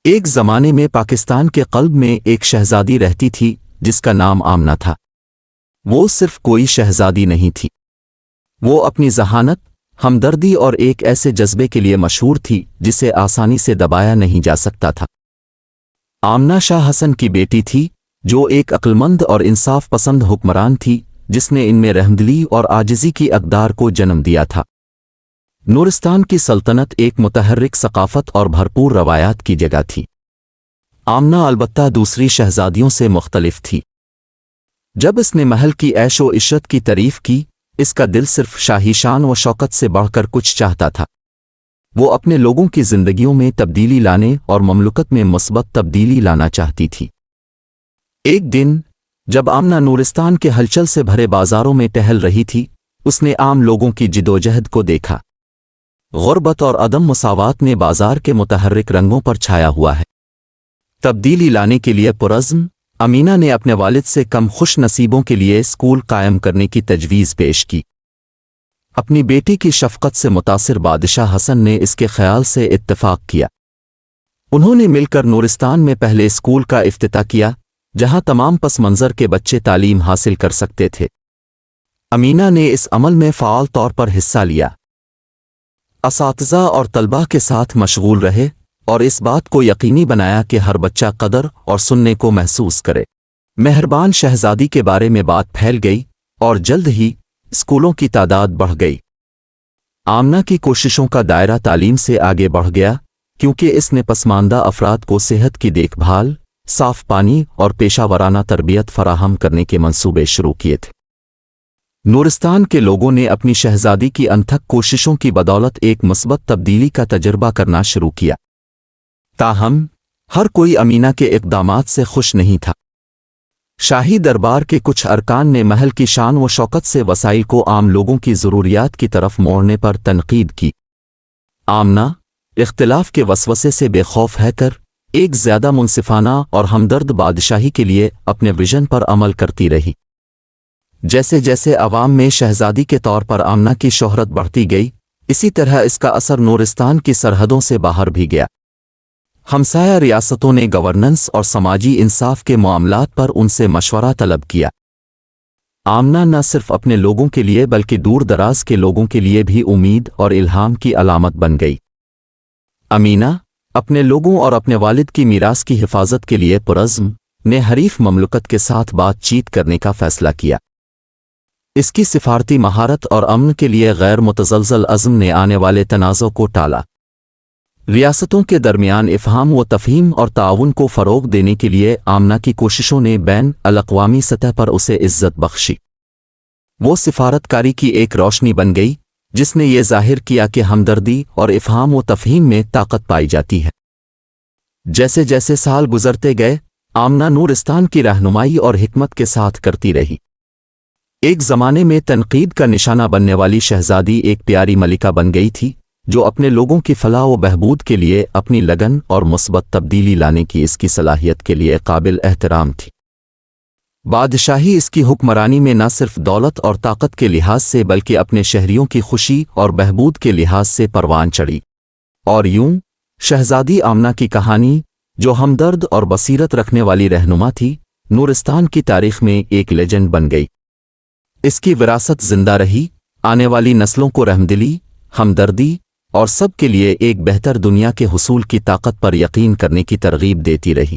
ایک زمانے میں پاکستان کے قلب میں ایک شہزادی رہتی تھی جس کا نام آمنہ تھا۔ وہ صرف کوئی شہزادی نہیں تھی، وہ اپنی ذہانت، ہمدردی اور ایک ایسے جذبے کے لیے مشہور تھی جسے آسانی سے دبایا نہیں جا سکتا تھا۔ آمنہ شاہ حسن کی بیٹی تھی، جو ایک عقلمند اور انصاف پسند حکمران تھی جس نے ان میں رحمدلی اور عاجزی کی اقدار کو جنم دیا تھا۔ نورستان کی سلطنت ایک متحرک ثقافت اور بھرپور روایات کی جگہ تھی۔ آمنہ البتہ دوسری شہزادیوں سے مختلف تھی۔ جب اس نے محل کی عیش و عشرت کی تعریف کی، اس کا دل صرف شاہی شان و شوکت سے بڑھ کر کچھ چاہتا تھا۔ وہ اپنے لوگوں کی زندگیوں میں تبدیلی لانے اور مملکت میں مثبت تبدیلی لانا چاہتی تھی۔ ایک دن جب آمنہ نورستان کے ہلچل سے بھرے بازاروں میں ٹہل رہی تھی، اس نے عام لوگوں کی جدوجہد کو دیکھا۔ غربت اور عدم مساوات نے بازار کے متحرک رنگوں پر چھایا ہوا ہے۔ تبدیلی لانے کے لیے پرعزم امینہ نے اپنے والد سے کم خوش نصیبوں کے لیے اسکول قائم کرنے کی تجویز پیش کی۔ اپنی بیٹی کی شفقت سے متاثر بادشاہ حسن نے اس کے خیال سے اتفاق کیا۔ انہوں نے مل کر نورستان میں پہلے اسکول کا افتتاح کیا جہاں تمام پس منظر کے بچے تعلیم حاصل کر سکتے تھے۔ امینہ نے اس عمل میں فعال طور پر حصہ لیا، اساتذہ اور طلباء کے ساتھ مشغول رہے اور اس بات کو یقینی بنایا کہ ہر بچہ قدر اور سننے کو محسوس کرے۔ مہربان شہزادی کے بارے میں بات پھیل گئی اور جلد ہی اسکولوں کی تعداد بڑھ گئی۔ آمنہ کی کوششوں کا دائرہ تعلیم سے آگے بڑھ گیا کیونکہ اس نے پسماندہ افراد کو صحت کی دیکھ بھال، صاف پانی اور پیشہ ورانہ تربیت فراہم کرنے کے منصوبے شروع کیے تھے۔ نورستان کے لوگوں نے اپنی شہزادی کی انتھک کوششوں کی بدولت ایک مثبت تبدیلی کا تجربہ کرنا شروع کیا۔ تاہم ہر کوئی امینہ کے اقدامات سے خوش نہیں تھا۔ شاہی دربار کے کچھ ارکان نے محل کی شان و شوکت سے وسائل کو عام لوگوں کی ضروریات کی طرف موڑنے پر تنقید کی۔ آمنہ اختلاف کے وسوسے سے بے خوف ہے کر ایک زیادہ منصفانہ اور ہمدرد بادشاہی کے لیے اپنے ویژن پر عمل کرتی رہی۔ جیسے جیسے عوام میں شہزادی کے طور پر آمنہ کی شہرت بڑھتی گئی، اسی طرح اس کا اثر نورستان کی سرحدوں سے باہر بھی گیا۔ ہمسایہ ریاستوں نے گورننس اور سماجی انصاف کے معاملات پر ان سے مشورہ طلب کیا۔ آمنہ نہ صرف اپنے لوگوں کے لیے بلکہ دور دراز کے لوگوں کے لیے بھی امید اور الہام کی علامت بن گئی۔ امینہ اپنے لوگوں اور اپنے والد کی میراث کی حفاظت کے لیے پرعزم نے حریف مملکت کے ساتھ بات چیت کرنے کا فیصلہ کیا۔ اس کی سفارتی مہارت اور امن کے لیے غیر متزلزل عزم نے آنے والے تنازع کو ٹالا۔ ریاستوں کے درمیان افہام و تفہیم اور تعاون کو فروغ دینے کے لیے آمنہ کی کوششوں نے بین الاقوامی سطح پر اسے عزت بخشی۔ وہ سفارتکاری کی ایک روشنی بن گئی جس نے یہ ظاہر کیا کہ ہمدردی اور افہام و تفہیم میں طاقت پائی جاتی ہے۔ جیسے جیسے سال گزرتے گئے، آمنہ نورستان کی رہنمائی اور حکمت کے ساتھ کرتی رہی۔ ایک زمانے میں تنقید کا نشانہ بننے والی شہزادی ایک پیاری ملکہ بن گئی تھی جو اپنے لوگوں کی فلاح و بہبود کے لیے اپنی لگن اور مثبت تبدیلی لانے کی اس کی صلاحیت کے لیے قابل احترام تھی۔ بادشاہی اس کی حکمرانی میں نہ صرف دولت اور طاقت کے لحاظ سے بلکہ اپنے شہریوں کی خوشی اور بہبود کے لحاظ سے پروان چڑھی۔ اور یوں شہزادی آمنہ کی کہانی، جو ہمدرد اور بصیرت رکھنے والی رہنما تھی، نورستان کی تاریخ میں ایک لیجنڈ بن گئی۔ اس کی وراثت زندہ رہی، آنے والی نسلوں کو رحمدلی، ہمدردی اور سب کے لیے ایک بہتر دنیا کے حصول کی طاقت پر یقین کرنے کی ترغیب دیتی رہی۔